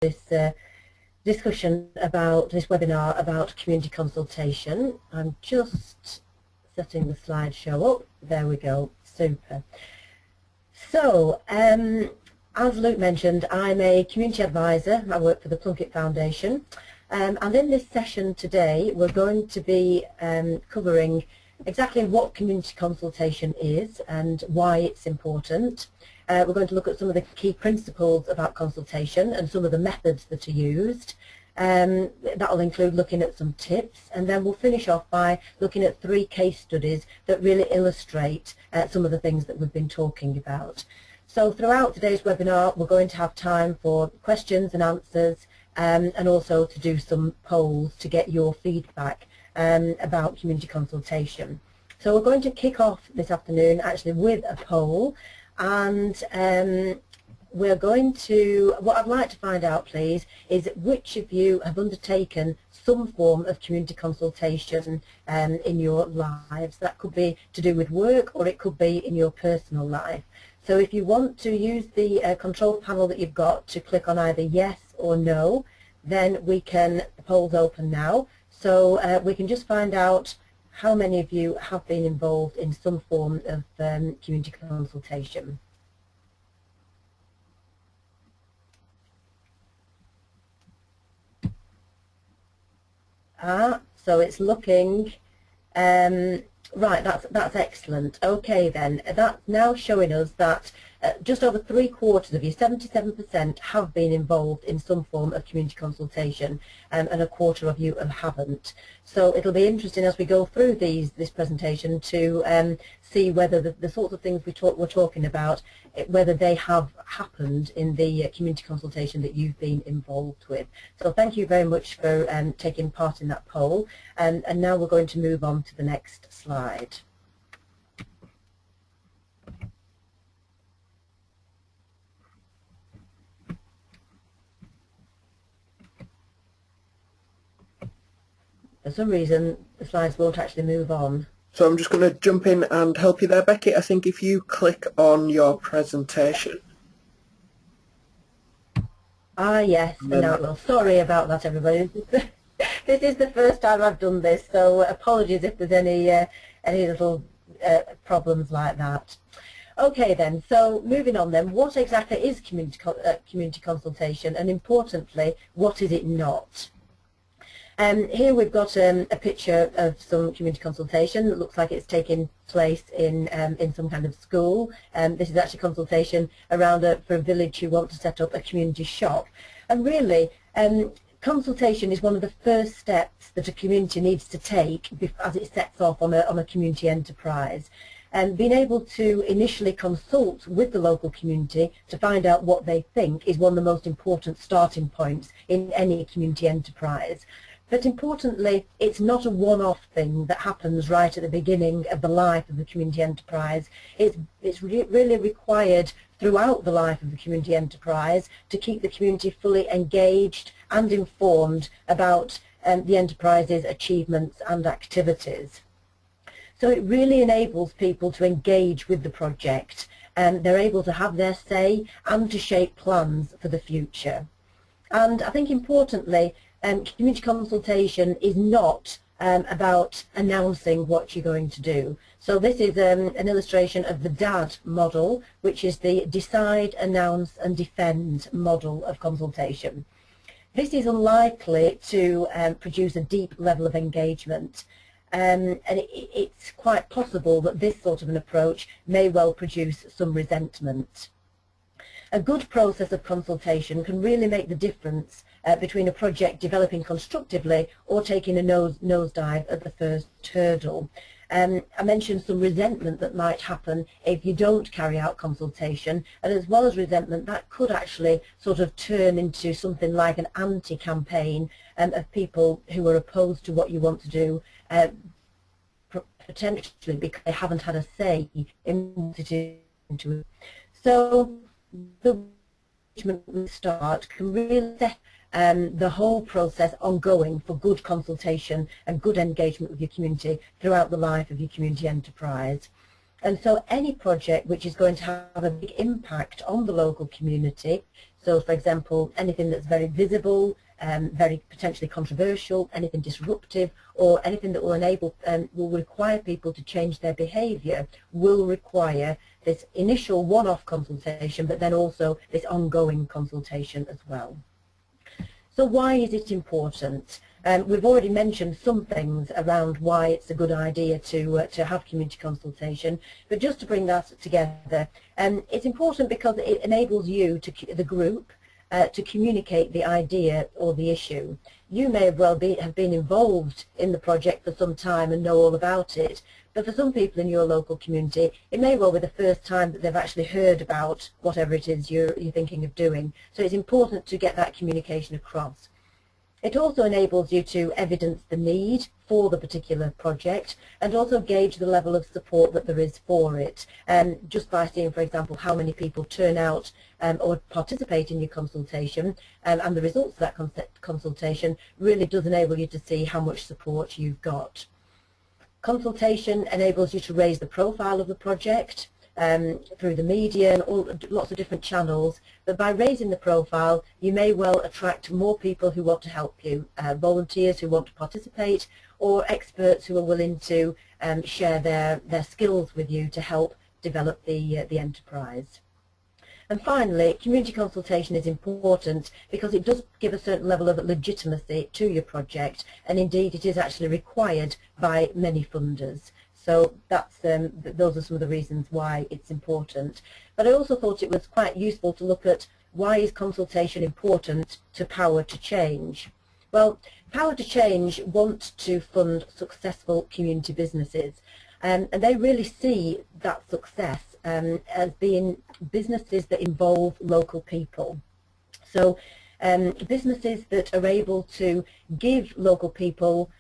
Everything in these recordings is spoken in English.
this discussion about this webinar about community consultation. I'm just setting the slideshow up. There we go. Super. So, as Luke mentioned, I'm a community advisor. I work for the Plunkett Foundation. And in this session today, we're going to be covering exactly what community consultation is and why it's important. We're going to look at some of the key principles about consultation and some of the methods that are used. That will include looking at some tips, and then we'll finish off by looking at 3 case studies that really illustrate some of the things that we've been talking about. So throughout today's webinar, we're going to have time for questions and answers, and also to do some polls to get your feedback about community consultation. So we're going to kick off this afternoon actually with a poll, and we're going to, what I'd like to find out please is which of you have undertaken some form of community consultation in your lives. That could be to do with work, or it could be in your personal life. So if you want to use the control panel that you've got to click on either yes or no, then we can, the poll's open now, so we can just find out how many of you have been involved in some form of community consultation. So it's looking, right, that's excellent. Okay then, that's now showing us that just over 3/4 of you, 77%, have been involved in some form of community consultation, and 1/4 of you haven't. So it'll be interesting as we go through this presentation to see whether the sorts of things we're talking about, whether they have happened in the community consultation that you've been involved with. So thank you very much for taking part in that poll, and now we're going to move on to the next slide. For some reason, the slides won't actually move on. So I'm just going to jump in and help you there, Becky. I think if you click on your presentation. Yes, now it will. Sorry about that, everybody. This is the first time I've done this, so apologies if there's any little problems like that. Okay then, so moving on then, what exactly is community consultation, and importantly, what is it not? Here we've got a picture of some community consultation that looks like it's taking place in some kind of school. This is actually consultation around for a village who want to set up a community shop. And really, consultation is one of the first steps that a community needs to take as it sets off on a community enterprise. And being able to initially consult with the local community to find out what they think is one of the most important starting points in any community enterprise. But importantly, it's not a one-off thing that happens right at the beginning of the life of the community enterprise. It's really required throughout the life of the community enterprise to keep the community fully engaged and informed about the enterprise's achievements and activities. So it really enables people to engage with the project, and they're able to have their say and to shape plans for the future. And I think importantly, community consultation is not about announcing what you're going to do. So this is an illustration of the DAD model, which is the Decide, Announce and Defend model of consultation. This is unlikely to produce a deep level of engagement, and it's quite possible that this sort of an approach may well produce some resentment. A good process of consultation can really make the difference between a project developing constructively or taking a nosedive at the first hurdle. I mentioned some resentment that might happen if you don't carry out consultation, and as well as resentment, that could actually sort of turn into something like an anti-campaign of people who are opposed to what you want to do, potentially because they haven't had a say in what it is. So the engagement start can really set the whole process ongoing for good consultation and good engagement with your community throughout the life of your community enterprise. And so any project which is going to have a big impact on the local community, So, for example, anything that's very visible, very potentially controversial, anything disruptive, or anything that will require people to change their behaviour will require this initial one-off consultation, but then also this ongoing consultation as well. So why is it important? We've already mentioned some things around why it's a good idea to have community consultation, but just to bring that together, it's important because it enables you, the group, to communicate the idea or the issue. You may well have been involved in the project for some time and know all about it, but for some people in your local community, it may well be the first time that they've actually heard about whatever it is you're thinking of doing. So it's important to get that communication across. It also enables you to evidence the need for the particular project and also gauge the level of support that there is for it. Just by seeing, for example, how many people turn out or participate in your consultation, and the results of that consultation really does enable you to see how much support you've got. Consultation enables you to raise the profile of the project through the media and lots of different channels, but by raising the profile you may well attract more people who want to help you, volunteers who want to participate, or experts who are willing to share their skills with you to help develop the enterprise. And finally, community consultation is important because it does give a certain level of legitimacy to your project, and indeed it is actually required by many funders. So those are some of the reasons why it's important. But I also thought it was quite useful to look at why is consultation important to Power to Change. Well, Power to Change want to fund successful community businesses, and they really see that success as being businesses that involve local people. So businesses that are able to give local people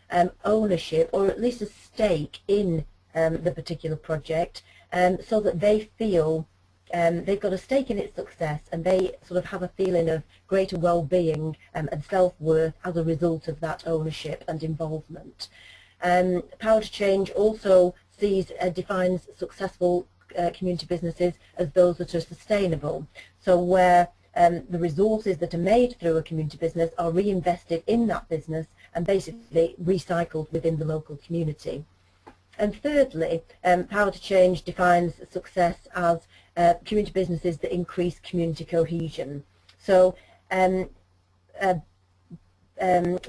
ownership, or at least a stake in the particular project, so that they feel they've got a stake in its success, and they sort of have a feeling of greater well-being and self-worth as a result of that ownership and involvement. Power to Change also defines successful community businesses as those that are sustainable. So where the resources that are made through a community business are reinvested in that business and basically recycled within the local community. And thirdly, Power to Change defines success as community businesses that increase community cohesion. So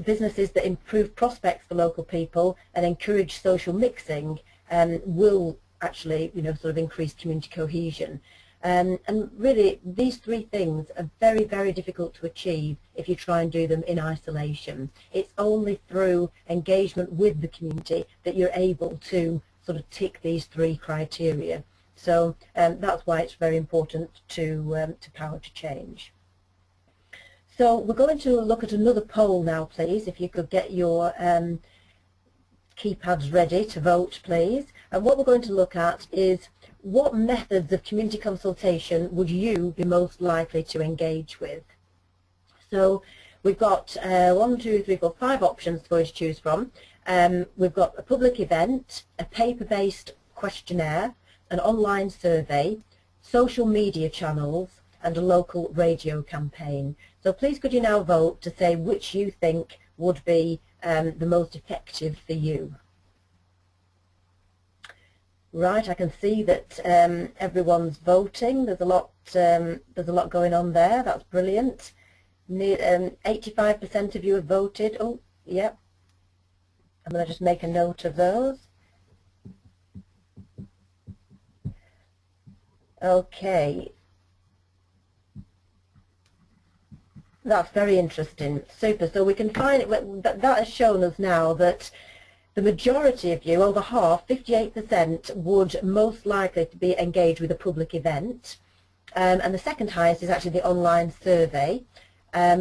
businesses that improve prospects for local people and encourage social mixing will actually, sort of increase community cohesion. And really, these three things are very, very difficult to achieve if you try and do them in isolation. It's only through engagement with the community that you're able to sort of tick these three criteria. So that's why it's very important to Power to Change. So we're going to look at another poll now, please. If you could get your keypads ready to vote, please. And what we're going to look at is what methods of community consultation would you be most likely to engage with? So we've got 1, 2, 3, 4, 5 options for you to choose from. We've got a public event, a paper-based questionnaire, an online survey, social media channels, and a local radio campaign. So please could you now vote to say which you think would be the most effective for you. Right, I can see that everyone's voting. There's a lot going on there. That's brilliant. 85% of you have voted. Oh, yep. I'm going to just make a note of those. Okay. That's very interesting. Super. So we can find it. That has shown us now that the majority of you, over half, 58%, would most likely to be engaged with a public event. And the second highest is actually the online survey,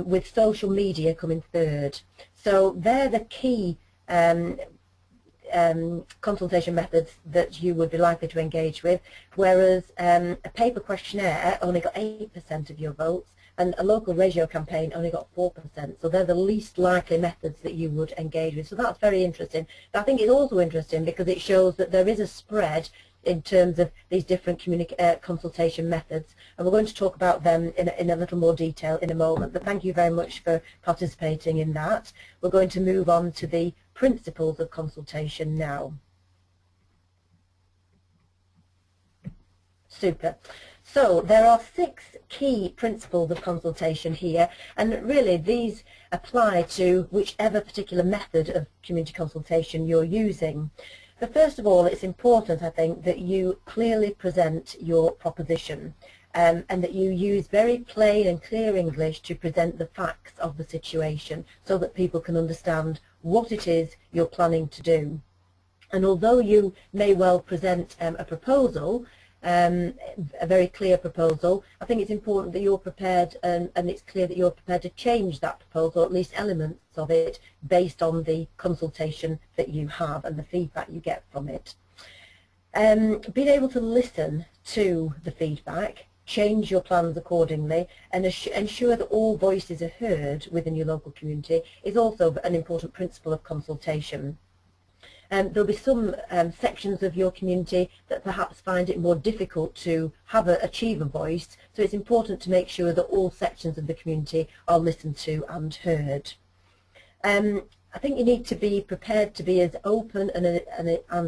with social media coming third. So they're the key consultation methods that you would be likely to engage with, whereas a paper questionnaire only got 8% of your votes, and a local radio campaign only got 4%. So they're the least likely methods that you would engage with. So that's very interesting. But I think it's also interesting because it shows that there is a spread in terms of these different consultation methods, and we're going to talk about them in a little more detail in a moment, but thank you very much for participating in that. We're going to move on to the principles of consultation now. Super. So there are 6 key principles of consultation here, and really these apply to whichever particular method of community consultation you're using. But first of all, it's important, I think, that you clearly present your proposition, and that you use very plain and clear English to present the facts of the situation so that people can understand what it is you're planning to do. And although you may well present a proposal, a very clear proposal, I think it's important that you're prepared and it's clear that you're prepared to change that proposal, or at least elements of it, based on the consultation that you have and the feedback you get from it. Being able to listen to the feedback, change your plans accordingly, and ensure that all voices are heard within your local community is also an important principle of consultation. There'll be some sections of your community that perhaps find it more difficult to achieve a voice, so it's important to make sure that all sections of the community are listened to and heard. I think you need to be prepared to be as open and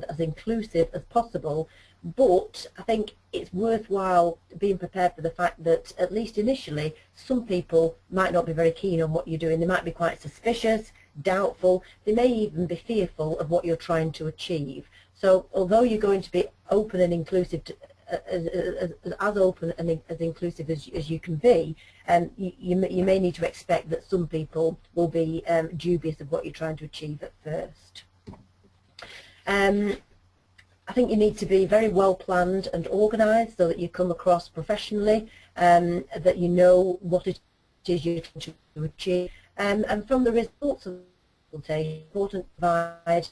as inclusive as possible, but I think it's worthwhile being prepared for the fact that, at least initially, some people might not be very keen on what you're doing. They might be quite suspicious, doubtful, they may even be fearful of what you're trying to achieve. So although you're going to be open and inclusive, as open and as inclusive as you can be, you may need to expect that some people will be dubious of what you're trying to achieve at first. I think you need to be very well planned and organised so that you come across professionally, that you know what it is you're trying to achieve. And from the results of the consultation, it's important to provide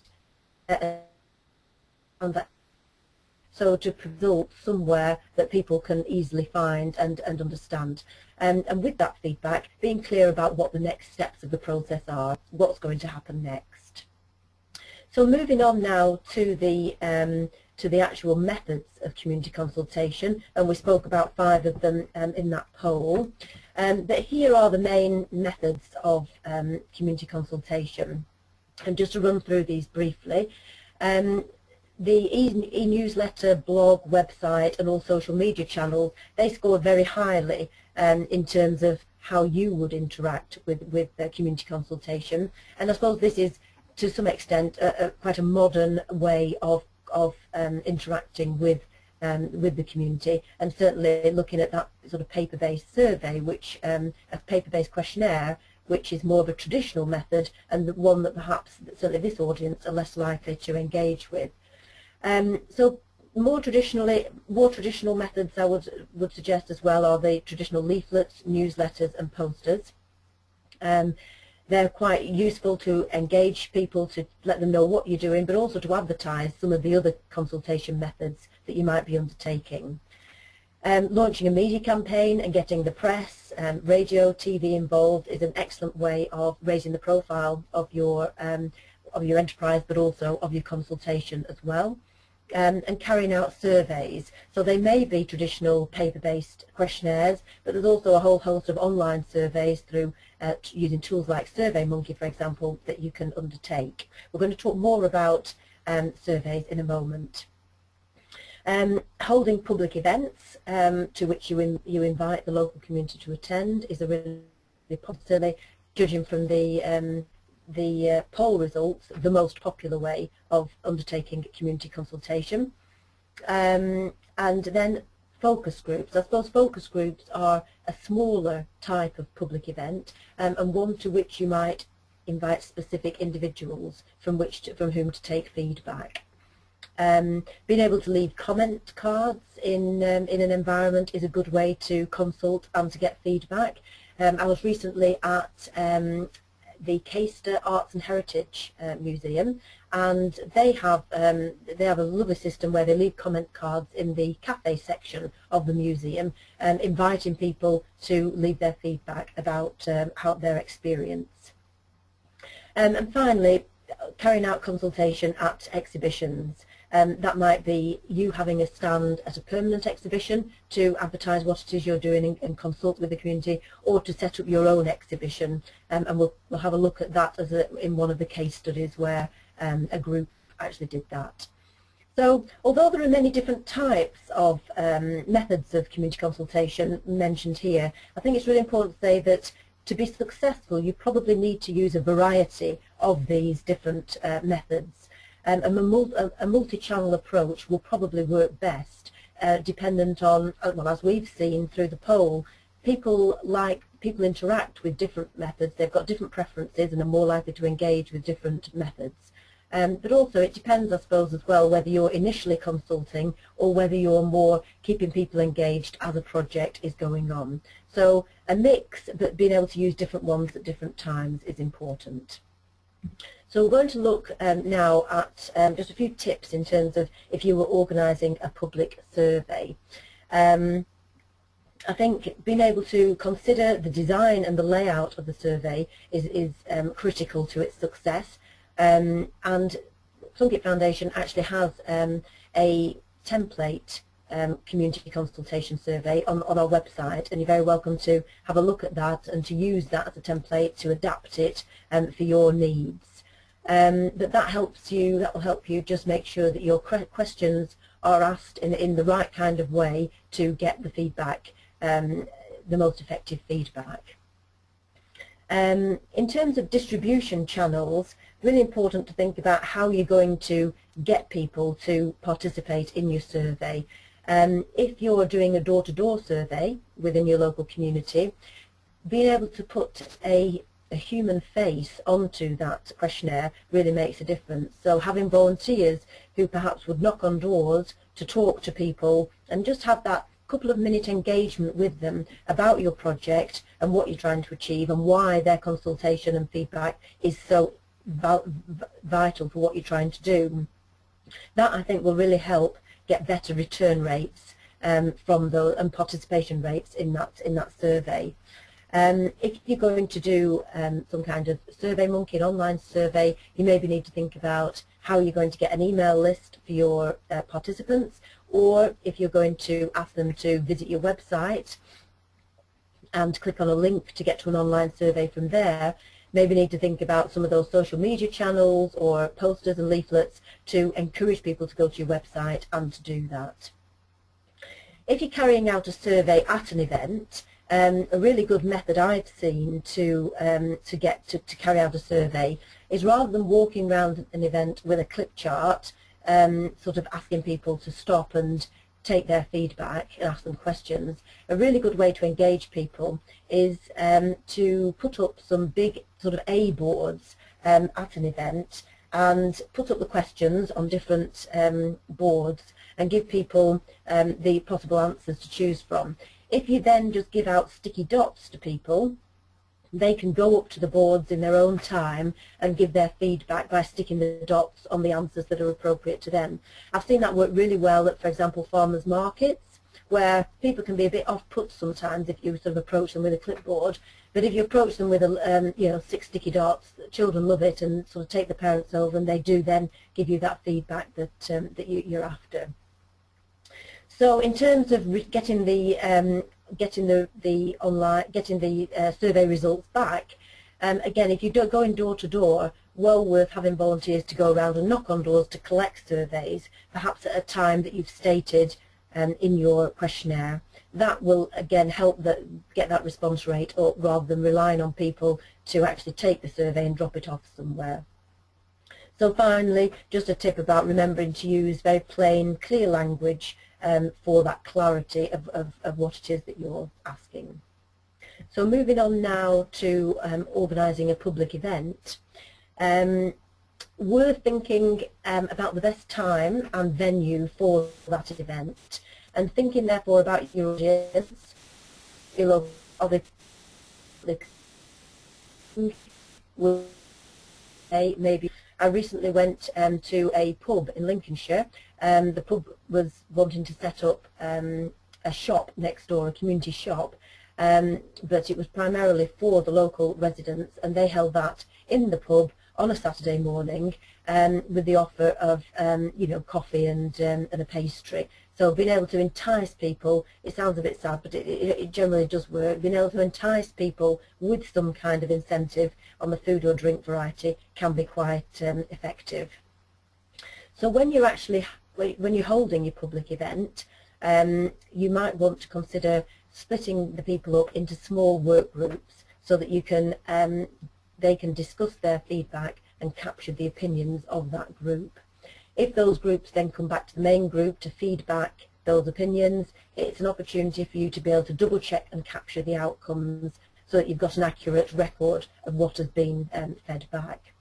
so to result somewhere that people can easily find and understand. And with that feedback, being clear about what the next steps of the process are, what's going to happen next. So moving on now to the actual methods of community consultation, and we spoke about 5 of them in that poll. But here are the main methods of community consultation, and just to run through these briefly. The e-newsletter, blog, website and all social media channels, they score very highly in terms of how you would interact with community consultation, and I suppose this is to some extent quite a modern way of interacting with the community, and certainly looking at that sort of paper-based survey, which a paper-based questionnaire, which is more of a traditional method and the one that perhaps certainly this audience are less likely to engage with. So more traditional methods I would suggest as well are the traditional leaflets, newsletters and posters. They're quite useful to engage people, to let them know what you're doing, but also to advertise some of the other consultation methods that you might be undertaking. Launching a media campaign and getting the press, radio, TV involved is an excellent way of raising the profile of your enterprise, but also of your consultation as well. And carrying out surveys. So they may be traditional paper-based questionnaires, but there's also a whole host of online surveys through using tools like SurveyMonkey, for example, that you can undertake. We're going to talk more about surveys in a moment. Holding public events to which you invite the local community to attend is a really possibly, judging from the poll results, the most popular way of undertaking community consultation. And then focus groups. I suppose focus groups are a smaller type of public event, and one to which you might invite specific individuals from whom to take feedback. Being able to leave comment cards in an environment is a good way to consult and to get feedback. I was recently at the Caister Arts and Heritage Museum, and they have a lovely system where they leave comment cards in the cafe section of the museum, inviting people to leave their feedback about how their experience. And finally, carrying out consultation at exhibitions. That might be you having a stand at a permanent exhibition to advertise what it is you're doing and consult with the community, or to set up your own exhibition. And we'll have a look at that as in one of the case studies where a group actually did that. So although there are many different types of methods of community consultation mentioned here, I think it's really important to say that to be successful you probably need to use a variety of these different methods. A multi-channel approach will probably work best, dependent on, well, as we've seen through the poll, people interact with different methods, they've got different preferences and are more likely to engage with different methods. But also it depends, I suppose, as well, whether you're initially consulting or whether you're more keeping people engaged as a project is going on. So a mix, but being able to use different ones at different times is important. So we're going to look now at just a few tips in terms of if you were organising a public survey. I think being able to consider the design and the layout of the survey is critical to its success. And Plunkett Foundation actually has a template community consultation survey on our website, and you're very welcome to have a look at that and to use that as a template to adapt it for your needs. But that will help you just make sure that your questions are asked in the right kind of way to get the feedback, the most effective feedback. In terms of distribution channels, really important to think about how you're going to get people to participate in your survey. If you're doing a door-to-door survey within your local community, being able to put a human face onto that questionnaire really makes a difference. So having volunteers who perhaps would knock on doors to talk to people and just have that couple of minute engagement with them about your project and what you're trying to achieve and why their consultation and feedback is so vital for what you're trying to do. That, I think, will really help get better return rates from those and participation rates in that survey. If you're going to do some kind of survey monkey, an online survey, you maybe need to think about how you're going to get an email list for your participants, or if you're going to ask them to visit your website and click on a link to get to an online survey from there, maybe need to think about some of those social media channels or posters and leaflets to encourage people to go to your website and to do that. If you're carrying out a survey at an event, a really good method I've seen to carry out a survey is, rather than walking around an event with a clip chart, sort of asking people to stop and take their feedback and ask them questions, a really good way to engage people is to put up some big sort of A boards at an event and put up the questions on different boards and give people the possible answers to choose from. If you then just give out sticky dots to people, they can go up to the boards in their own time and give their feedback by sticking the dots on the answers that are appropriate to them. I've seen that work really well at, for example, farmers markets, where people can be a bit off-put sometimes if you sort of approach them with a clipboard. But if you approach them with a, 6 sticky dots, children love it and sort of take the parents over, and they do then give you that feedback that you're after. So in terms of getting the survey results back, again, if you're going door to door, well worth having volunteers to go around and knock on doors to collect surveys, perhaps at a time that you've stated in your questionnaire. That will again help get that response rate up, rather than relying on people to actually take the survey and drop it off somewhere. So finally, just a tip about remembering to use very plain, clear language for that clarity of what it is that you're asking. So moving on now to organising a public event, we're thinking about the best time and venue for that event, and thinking therefore about your audience, maybe. I recently went to a pub in Lincolnshire. The pub was wanting to set up a shop next door, a community shop, but it was primarily for the local residents, and they held that in the pub on a Saturday morning with the offer of you know, coffee and a pastry. So being able to entice people, it sounds a bit sad, but it generally does work. Being able to entice people with some kind of incentive on the food or drink variety can be quite effective. So when you're holding your public event, you might want to consider splitting the people up into small work groups so that you can they can discuss their feedback and capture the opinions of that group. If those groups then come back to the main group to feedback those opinions, it's an opportunity for you to be able to double check and capture the outcomes so that you've got an accurate record of what has been fed back.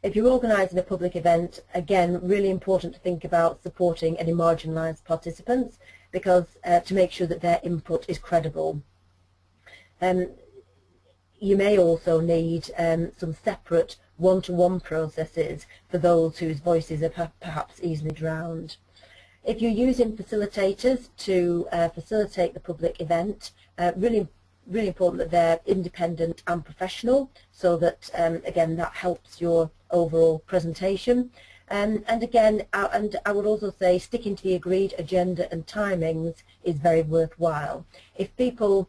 If you're organising a public event, again, really important to think about supporting any marginalised participants, because to make sure that their input is credible. You may also need some separate one-to-one processes for those whose voices are perhaps easily drowned. If you're using facilitators to facilitate the public event, really important that they're independent and professional, so that again, that helps your overall presentation. And again, I would also say sticking to the agreed agenda and timings is very worthwhile. If people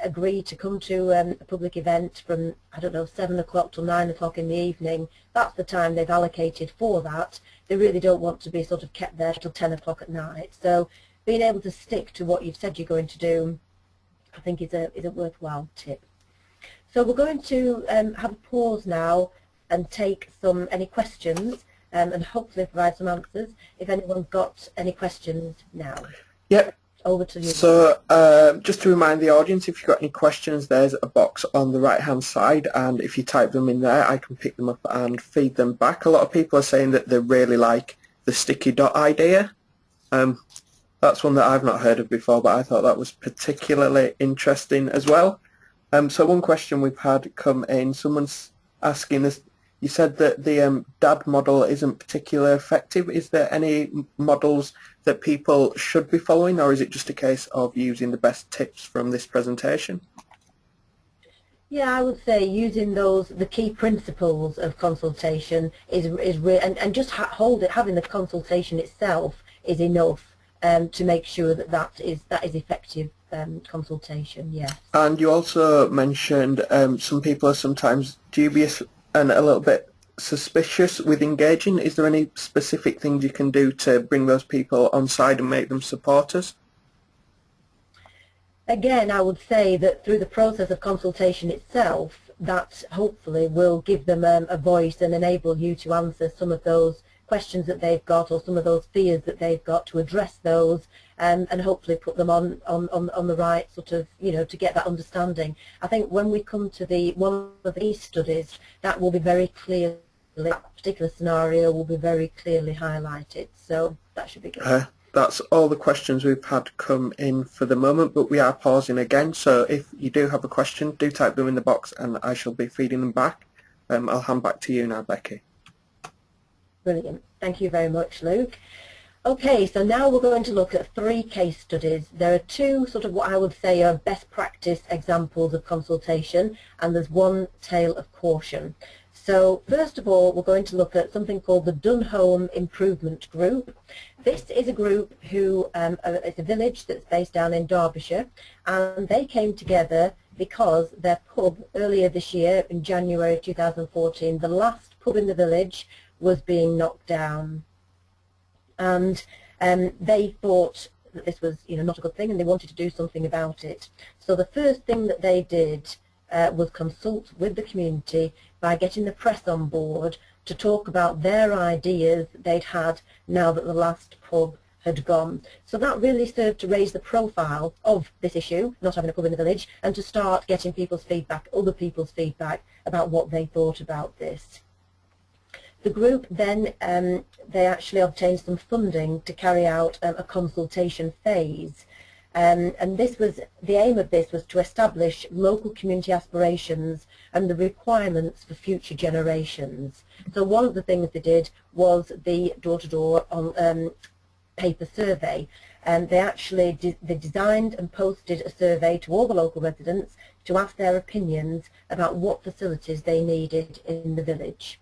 agree to come to a public event from, I don't know, 7 o'clock till 9 o'clock in the evening, that's the time they've allocated for that. They really don't want to be sort of kept there till 10 o'clock at night. So being able to stick to what you've said you're going to do, I think is a worthwhile tip. So we're going to have a pause now and take any questions and hopefully provide some answers if anyone's got any questions now. Yep. Over to you. So just to remind the audience, if you've got any questions, there's a box on the right hand side, and if you type them in there, I can pick them up and feed them back. A lot of people are saying that they really like the sticky dot idea. That's one that I've not heard of before, but I thought that was particularly interesting as well. So one question we've had come in, someone's asking us, you said that the DAD model isn't particularly effective. Is there any models that people should be following, or is it just a case of using the best tips from this presentation? Yeah, I would say using the key principles of consultation is real, and just having the consultation itself is enough to make sure that is effective consultation. Yeah. And you also mentioned some people are sometimes dubious and a little bit suspicious with engaging. Is there any specific things you can do to bring those people on side and make them supporters? Again, I would say that through the process of consultation itself, that hopefully will give them a voice and enable you to answer some of those questions that they've got, or some of those fears that they've got, to address those and hopefully put them on the right sort of, you know, to get that understanding. I think when we come to one of these studies, that will be very clear. A particular scenario will be very clearly highlighted, so that should be good. That's all the questions we've had come in for the moment, but we are pausing again, so if you do have a question, do type them in the box and I shall be feeding them back. I'll hand back to you now, Becky. Brilliant. Thank you very much, Luke. Okay, so now we're going to look at 3 case studies. There are 2 sort of what I would say are best practice examples of consultation, and there's 1 tale of caution. So first of all, we're going to look at something called the Dunholme Improvement Group. This is a group who, it's a village that's based down in Derbyshire, and they came together because their pub earlier this year, in January 2014, the last pub in the village was being knocked down. And they thought that this was, you know, not a good thing, and they wanted to do something about it. So the first thing that they did was consult with the community by getting the press on board to talk about their ideas they'd had now that the last pub had gone. So that really served to raise the profile of this issue, not having a pub in the village, and to start getting people's feedback, other people's feedback about what they thought about this. The group then, they actually obtained some funding to carry out a consultation phase. And this was, the aim of this was to establish local community aspirations and the requirements for future generations. So one of the things they did was the door-to-door paper survey. They actually they designed and posted a survey to all the local residents to ask their opinions about what facilities they needed in the village.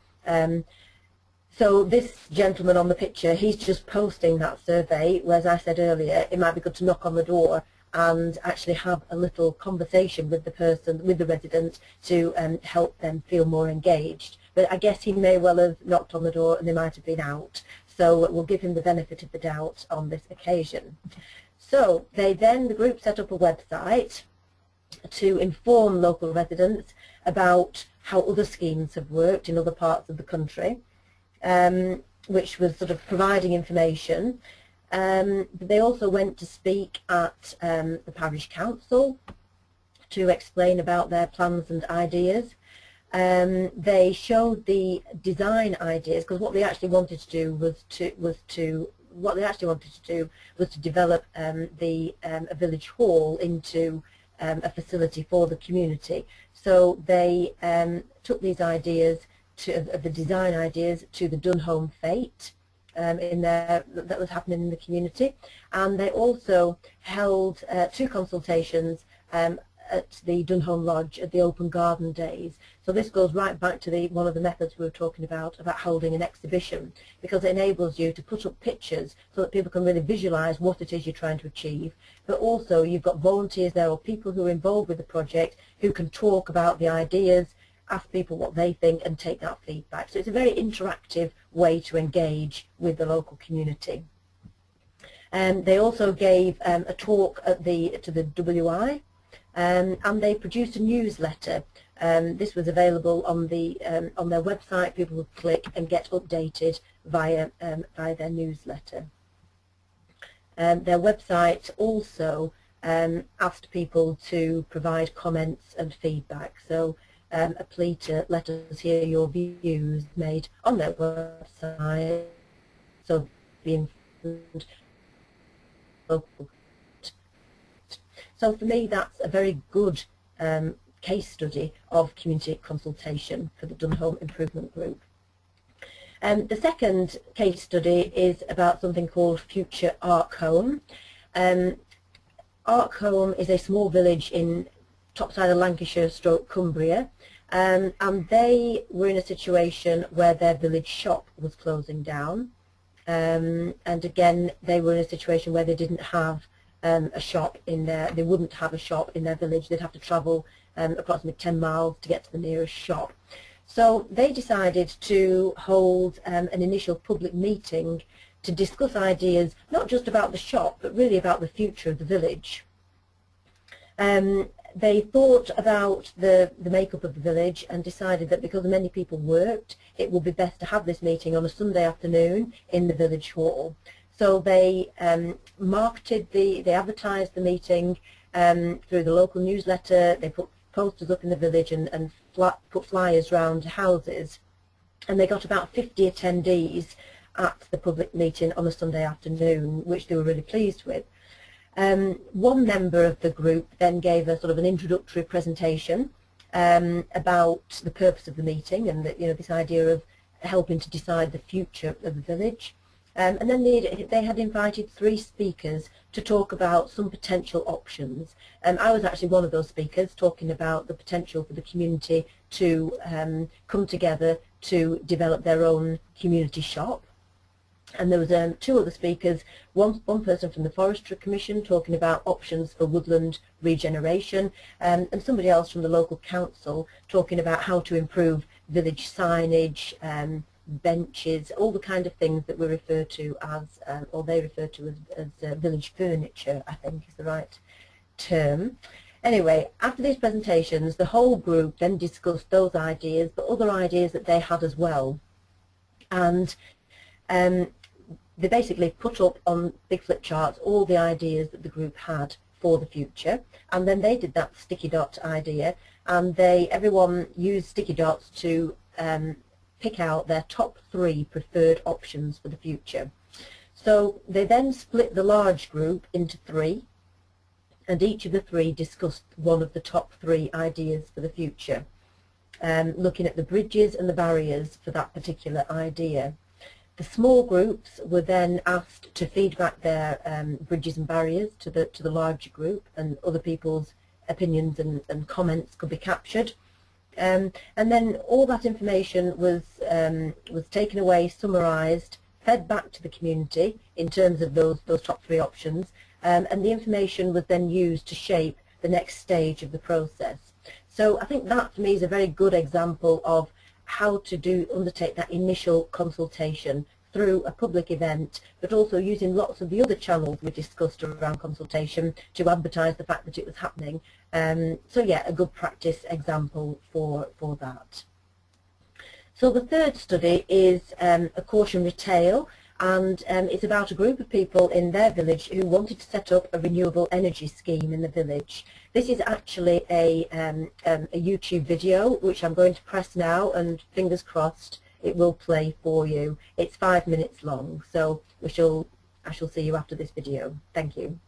So this gentleman on the picture, he's just posting that survey, whereas I said earlier it might be good to knock on the door and actually have a little conversation with the person, with the resident, to help them feel more engaged. But I guess he may well have knocked on the door and they might have been out. So we'll give him the benefit of the doubt on this occasion. So the group set up a website to inform local residents about how other schemes have worked in other parts of the country, which was sort of providing information. They also went to speak at the parish council to explain about their plans and ideas. They showed the design ideas, because what they actually wanted to do was to develop a village hall into a facility for the community. So they took these ideas the design ideas to the Dunholme fete that was happening in the community, and they also held 2 consultations at the Dunholme Lodge at the Open Garden Days. So this goes right back to one of the methods we were talking about holding an exhibition, because it enables you to put up pictures so that people can really visualise what it is you're trying to achieve, but also you've got volunteers there or people who are involved with the project who can talk about the ideas, ask people what they think and take that feedback. So it's a very interactive way to engage with the local community. They also gave a talk to the WI, and they produced a newsletter. This was available on their website. People would click and get updated via their newsletter. Their website also asked people to provide comments and feedback. So a plea to let us hear your views made on their website, so being local. So for me, that's a very good case study of community consultation for the Dunholme Improvement Group. The second case study is about something called Future Arkhome. Arkhome is a small village in top side of Lancashire / Cumbria, and they were in a situation where their village shop was closing down, and again they were in a situation where they didn't have a shop in they wouldn't have a shop in their village. They'd have to travel approximately 10 miles to get to the nearest shop. So they decided to hold an initial public meeting to discuss ideas, not just about the shop, but really about the future of the village. They thought about the makeup of the village and decided that because many people worked, it would be best to have this meeting on a Sunday afternoon in the village hall. So they they advertised the meeting through the local newsletter. They put posters up in the village and put flyers around houses, and they got about 50 attendees at the public meeting on a Sunday afternoon, which they were really pleased with. One member of the group then gave a sort of an introductory presentation about the purpose of the meeting and this idea of helping to decide the future of the village. And then they had invited 3 speakers to talk about some potential options. I was actually one of those speakers, talking about the potential for the community to come together to develop their own community shop. And there was 2 other speakers, one person from the Forestry Commission talking about options for woodland regeneration, and somebody else from the local council talking about how to improve village signage, benches, all the kind of things that we refer to as, or they refer to as village furniture, I think is the right term. Anyway, after these presentations, the whole group then discussed those ideas, but other ideas that they had as well. And they basically put up on big flip charts all the ideas that the group had for the future, and then they did that sticky dot idea, and everyone used sticky dots to pick out their top 3 preferred options for the future. So they then split the large group into 3, and each of the 3 discussed one of the top 3 ideas for the future, looking at the bridges and the barriers for that particular idea. The small groups were then asked to feed back their bridges and barriers to the larger group, and other people's opinions and comments could be captured. And then all that information was taken away, summarised, fed back to the community in terms of those top 3 options, and the information was then used to shape the next stage of the process. So I think that, for me, is a very good example of how to undertake that initial consultation through a public event, but also using lots of the other channels we discussed around consultation to advertise the fact that it was happening. So yeah, a good practice example for that. So the third study is a cautionary tale, and it's about a group of people in their village who wanted to set up a renewable energy scheme in the village. This is actually a YouTube video which I'm going to press now, and fingers crossed it will play for you. It's 5 minutes long, so I shall see you after this video. Thank you.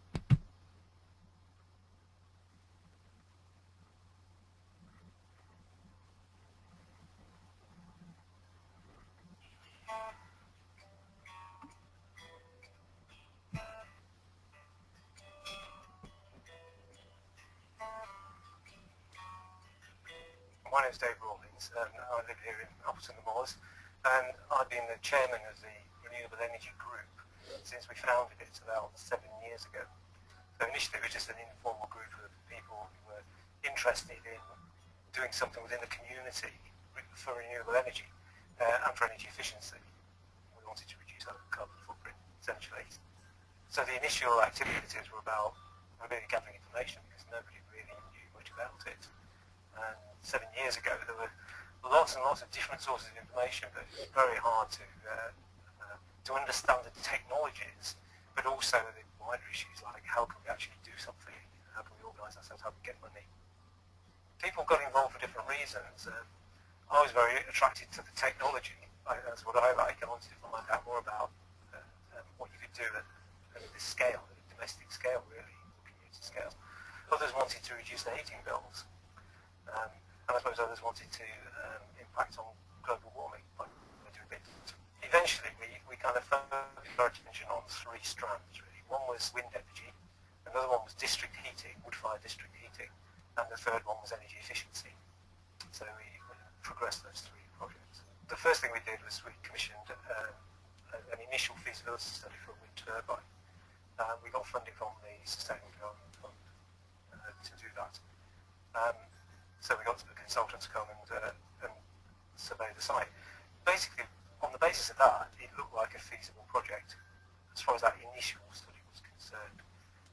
My name is Dave Rawlings, and I live here in Upton the Moors, and I've been the chairman of the Renewable Energy Group since we founded it about 7 years ago. So initially it was just an informal group of people who were interested in doing something within the community for renewable energy and for energy efficiency. We wanted to reduce our carbon footprint, essentially. So the initial activities were about really gathering information, because nobody really knew much about it. And 7 years ago there were lots and lots of different sources of information, but it was very hard to understand the technologies, but also the wider issues like how can we actually do something, how can we organise ourselves, how can we get money. People got involved for different reasons. I was very attracted to the technology. That's what I like. I wanted to find out more about what you could do at this scale, at a domestic scale really, community scale. Others wanted to reduce their heating bills. And I suppose others wanted to impact on global warming by doing bits. Eventually, we kind of focused our attention on 3 strands, really. One was wind energy, another one was district heating, wood-fired district heating, and the third one was energy efficiency. So we progressed those 3 projects. The first thing we did was we commissioned an initial feasibility study for a wind turbine. We got funding from the Sustainable Development Fund to do that. So we got the consultants to come and survey the site. Basically, on the basis of that, it looked like a feasible project as far as that initial study was concerned.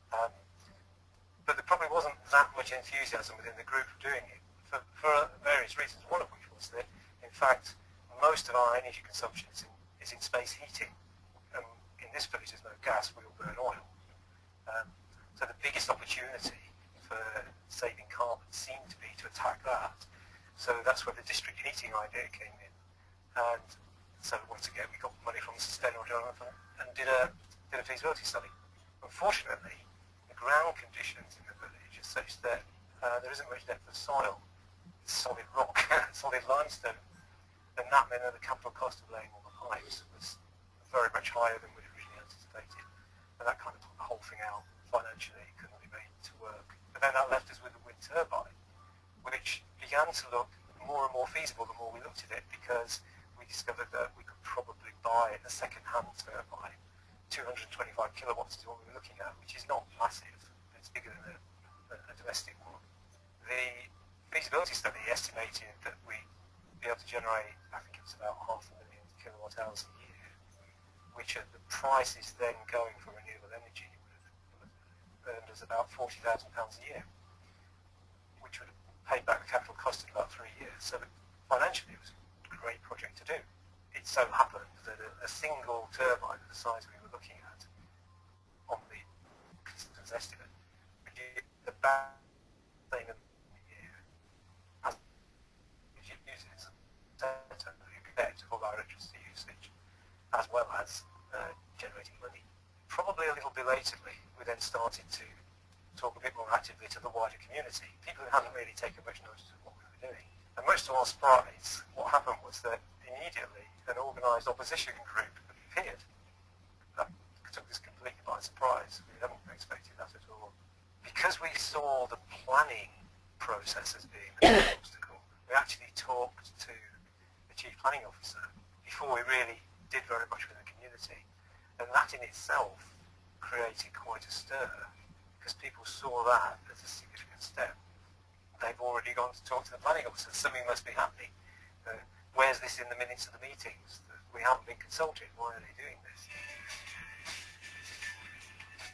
But there probably wasn't that much enthusiasm within the group doing it for various reasons, one of which was that, in fact, most of our energy consumption is in space heating. In this village there's no gas, we all burn oil. So the biggest opportunity for saving carbon seemed to be to attack that. So that's where the district heating idea came in. And so once again we got money from the Sustainable Development Fund and did a feasibility study. Unfortunately, the ground conditions in the village are such that there isn't much depth of soil. It's solid rock, solid limestone. And that meant that the capital cost of laying all the pipes was very much higher than we'd originally anticipated. And that kind of took the whole thing out financially. It couldn't be made to work. But then that left us with a wind turbine, which began to look more and more feasible the more we looked at it, because we discovered that we could probably buy a second-hand turbine. 225 kilowatts is what we were looking at, which is not massive. It's bigger than a domestic one. The feasibility study estimated that we'd be able to generate, I think it was about 500,000 kilowatt hours a year, which at the prices then going for renewable energy would have earned us about £40,000 a year, which would have paid back the capital cost in about 3 years. So financially it was a great project to do. It so happened that a single turbine of the size we were looking at on the consultant's estimate would give about the same a year as it uses compared to all our electricity usage, as well as generating money. Probably a little belatedly, we then started to talk a bit more actively to the wider community, people who hadn't really taken much notice of what we were doing. And much to our surprise, what happened was that immediately an organised opposition group disappeared. That took us completely by surprise. We hadn't expected that at all. Because we saw the planning process as being the main obstacle, we actually talked to the Chief Planning Officer before we really did very much with the community. And that in itself created quite a stir, because people saw that as a significant step. They've already gone to talk to the planning officer. Something must be happening. Where's this in the minutes of the meetings? We haven't been consulted. Why are they doing this?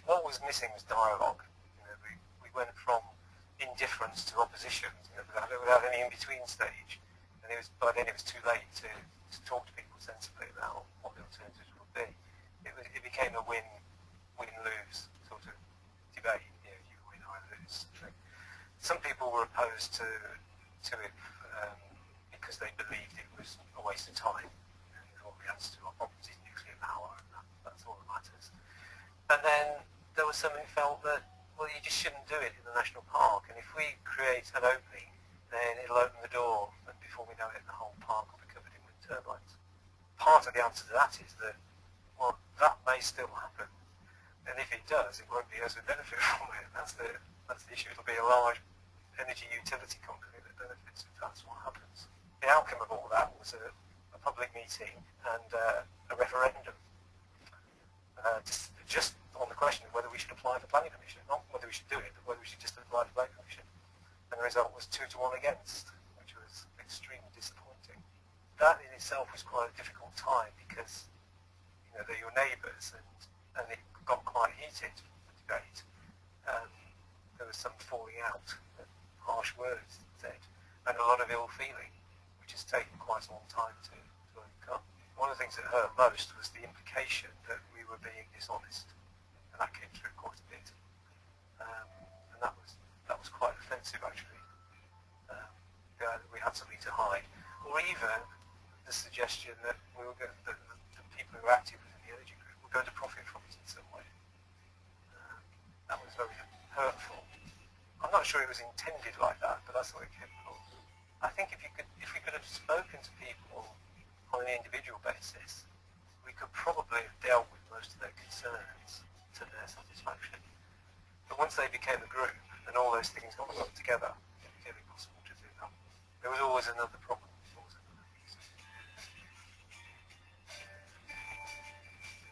What was missing was dialogue. We went from indifference to opposition, without any in-between stage. And by then it was too late to talk to people sensibly about what the alternatives would be. It became a win-lose sort of debate. You win, I lose. Some people were opposed to it because they believed it was a waste of time. All the answer to our problems is nuclear power, and that's all that matters. And then there was some who felt that, well, you just shouldn't do it in the national park, and if we create an opening, then it'll open the door, and before we know it, the whole park will be covered in wind turbines. Part of the answer to that is that, well, that may still happen, and if it does, it won't be us who benefit from it. That's the issue. It'll be a large energy utility company that benefits if that's what happens. The outcome of all that was a public meeting and a referendum, just on the question of whether we should apply for planning permission, not whether we should do it, but whether we should just apply for planning permission. And the result was 2 to 1 against, which was extremely disappointing. That in itself was quite a difficult time because they're your neighbours, and it got quite heated, the debate. There was some falling out, harsh words said, and a lot of ill feeling, which has taken quite a long time to overcome. One of the things that hurt most was the implication that we were being dishonest, and that came through quite a bit. And that was quite offensive, actually. We had something to hide, or even the suggestion that the people who were active within the energy group were going to profit from it in some way. That was very hurtful. I'm not sure it was intended like that, but that's the way it came across. I think if we could have spoken to people on an individual basis, we could probably have dealt with most of their concerns to their satisfaction. But once they became a group and all those things got put together, it became impossible to do that. There was always another problem.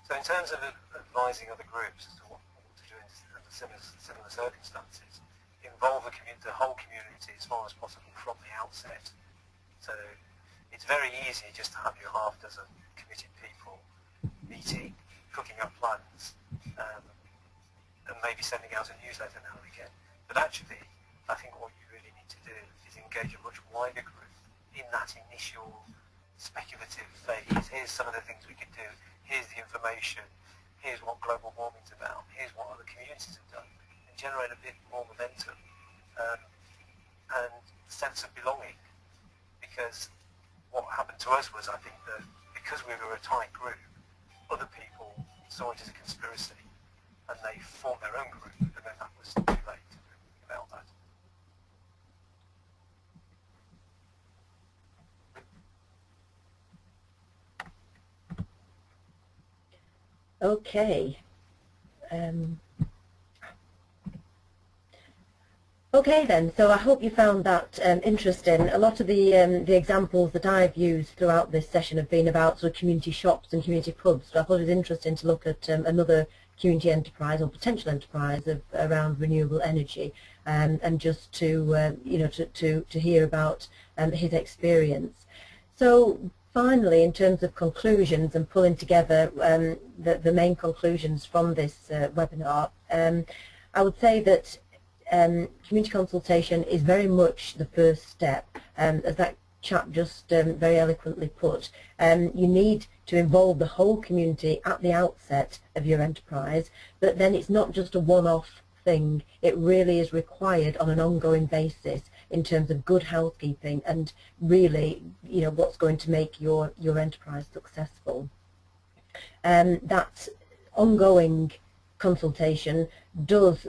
So in terms of advising other groups as to what to do under similar circumstances, involve the whole community as far as possible from the outset. So it's very easy just to have your half dozen committed people meeting, cooking up plans, and maybe sending out a newsletter now and again. But actually, I think what you really need to do is engage a much wider group in that initial speculative phase. Here's some of the things we could do. Here's the information. Here's what global warming's about. Here's what other communities have done. And generate a bit more momentum and sense of belonging. Because what happened to us was, I think, that because we were a tight group, other people saw it as a conspiracy and they formed their own group, and then that was too late to do anything about that. Okay. Okay then, so I hope you found that interesting. A lot of the examples that I've used throughout this session have been about sort of community shops and community pubs, so I thought it was interesting to look at another community enterprise or potential enterprise around renewable energy, and just to to hear about his experience. So finally, in terms of conclusions and pulling together the main conclusions from this webinar, I would say that community consultation is very much the first step, as that chap just very eloquently put. You need to involve the whole community at the outset of your enterprise, but then it's not just a one-off thing. It really is required on an ongoing basis in terms of good housekeeping and really, what's going to make your enterprise successful. That ongoing consultation does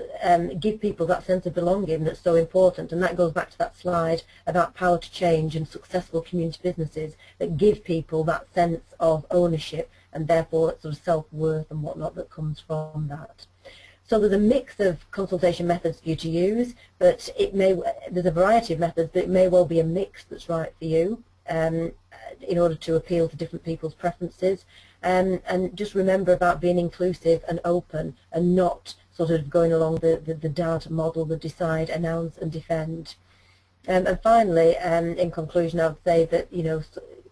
give people that sense of belonging that's so important, and that goes back to that slide about power to change and successful community businesses that give people that sense of ownership and therefore that sort of self-worth and whatnot that comes from that. So there's a mix of consultation methods for you to use, but there's a variety of methods, but it may well be a mix that's right for you in order to appeal to different people's preferences. And just remember about being inclusive and open and not sort of going along the DAD model, the decide, announce and defend. And finally, in conclusion, I would say that, you know,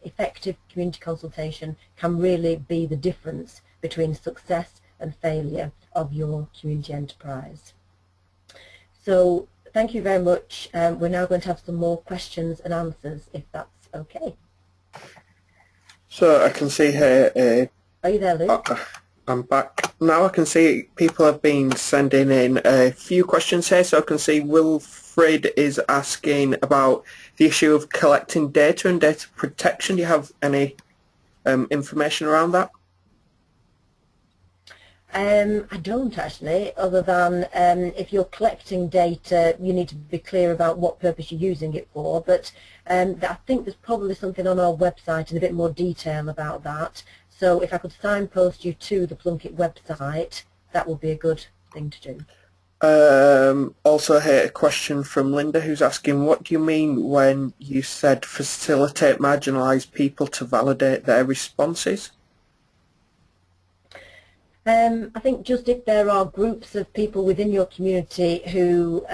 effective community consultation can really be the difference between success and failure of your community enterprise. So thank you very much. We're now going to have some more questions and answers, if that's okay. So I can see here... Are you there, Luke? I'm back. Now I can see people have been sending in a few questions here. So I can see Wilfred is asking about the issue of collecting data and data protection. Do you have any information around that? I don't actually, other than if you're collecting data, you need to be clear about what purpose you're using it for. But I think there's probably something on our website in a bit more detail about that. So if I could signpost you to the Plunkett website, that would be a good thing to do. Also here a question from Linda who's asking, what do you mean when you said facilitate marginalised people to validate their responses? I think just if there are groups of people within your community who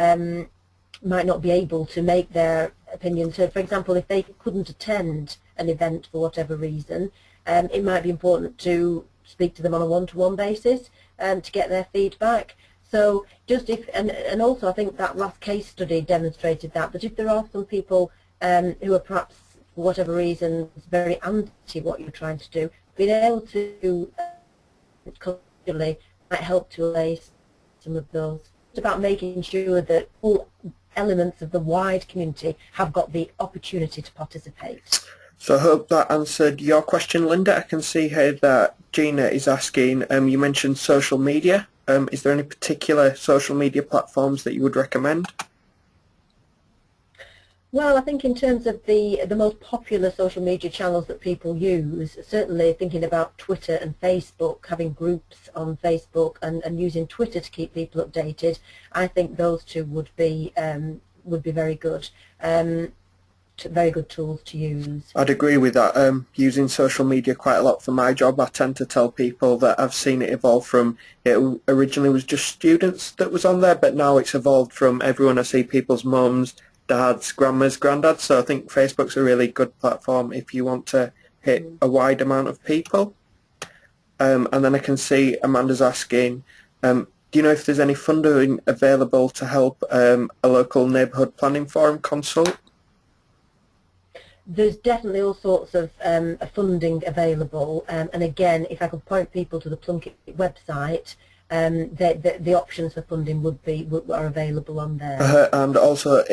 might not be able to make their opinions heard, for example, if they couldn't attend an event for whatever reason, it might be important to speak to them on a one-to-one basis to get their feedback. So just if, and also I think that last case study demonstrated that if there are some people who are perhaps for whatever reasons very anti what you're trying to do, being able to culturally might help to allay some of those. It's about making sure that all elements of the wide community have got the opportunity to participate. So I hope that answered your question, Linda. I can see here that Gina is asking, you mentioned social media. Is there any particular social media platforms that you would recommend? Well, I think in terms of the most popular social media channels that people use, certainly thinking about Twitter and Facebook, having groups on Facebook and using Twitter to keep people updated, I think those two would be very good. Very good tools to use. I'd agree with that. Using social media quite a lot for my job, I tend to tell people that I've seen it evolve from, it originally was just students that was on there, but now it's evolved from everyone. I see people's mums, dads, grandmas, granddads, so I think Facebook's a really good platform if you want to hit a wide amount of people. And then I can see Amanda's asking, do you know if there's any funding available to help a local neighbourhood planning forum consult? There's definitely all sorts of funding available, and again, if I could point people to the Plunkett website, the options for funding are available on there. And also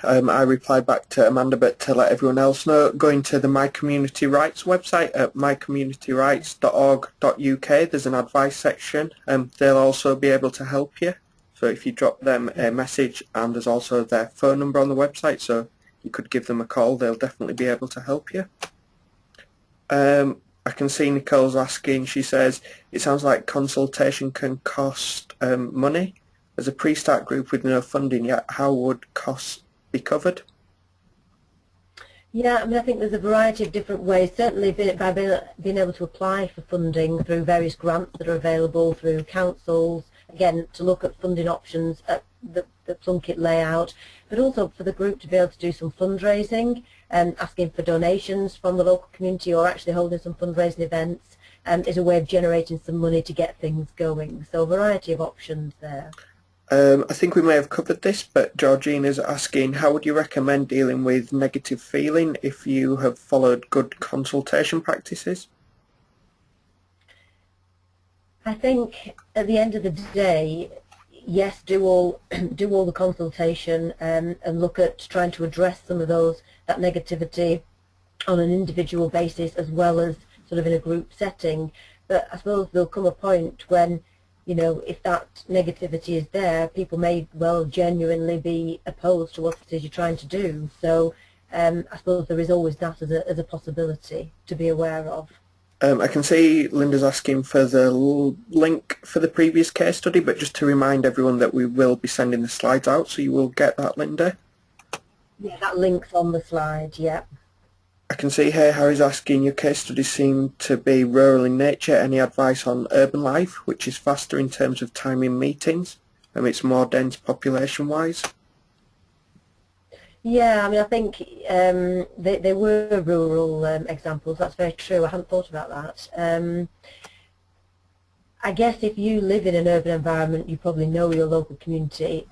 I replied back to Amanda, but to let everyone else know, going to the My Community Rights website at mycommunityrights.org.uk, there's an advice section, they'll also be able to help you. So if you drop them a message, and there's also their phone number on the website, so you could give them a call, they'll definitely be able to help you. I can see Nicole's asking, she says, it sounds like consultation can cost money. As a pre-start group with no funding yet, how would costs be covered? Yeah, I mean, I think there's a variety of different ways. Certainly by being able to apply for funding through various grants that are available through councils, again, to look at funding options at the Plunkett layout, but also for the group to be able to do some fundraising and asking for donations from the local community, or actually holding some fundraising events is a way of generating some money to get things going. So a variety of options there. I think we may have covered this, but Georgine is asking, how would you recommend dealing with negative feeling if you have followed good consultation practices? I think at the end of the day, yes, do all the consultation and look at trying to address some of that negativity on an individual basis as well as sort of in a group setting. But I suppose there'll come a point when you know, if that negativity is there, people may well genuinely be opposed to what it is you're trying to do. So I suppose there is always that as a possibility to be aware of. I can see Linda's asking for the link for the previous case study, but just to remind everyone that we will be sending the slides out, so you will get that, Linda. Yeah, that link's on the slide, yeah. I can see here Harry's asking, your case studies seem to be rural in nature. Any advice on urban life, which is faster in terms of timing meetings, and it's more dense population-wise? Yeah, I mean, I think they were rural examples. That's very true. I hadn't thought about that. I guess if you live in an urban environment, you probably know your local community.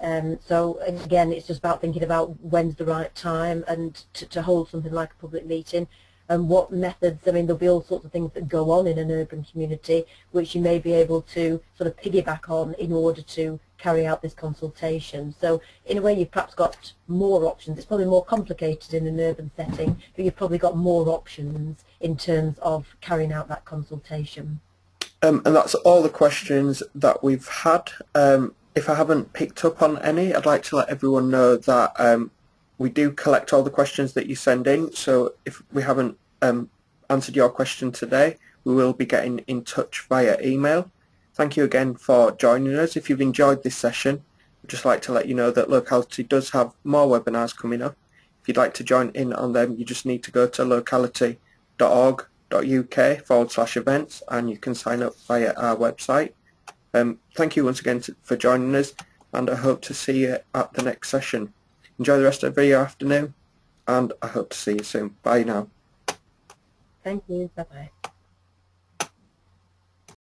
So again, it's just about thinking about when's the right time and to hold something like a public meeting, and what methods. I mean, there'll be all sorts of things that go on in an urban community which you may be able to sort of piggyback on in order to carry out this consultation. So in a way, you've perhaps got more options. It's probably more complicated in an urban setting, but you've probably got more options in terms of carrying out that consultation. And that's all the questions that we've had. If I haven't picked up on any, I'd like to let everyone know that we do collect all the questions that you send in. So if we haven't answered your question today, we will be getting in touch via email. Thank you again for joining us. If you've enjoyed this session, I'd just like to let you know that Locality does have more webinars coming up. If you'd like to join in on them, you just need to go to locality.org.uk/events and you can sign up via our website. Thank you once again for joining us, and I hope to see you at the next session. Enjoy the rest of your afternoon, and I hope to see you soon. Bye now. Thank you. Bye-bye.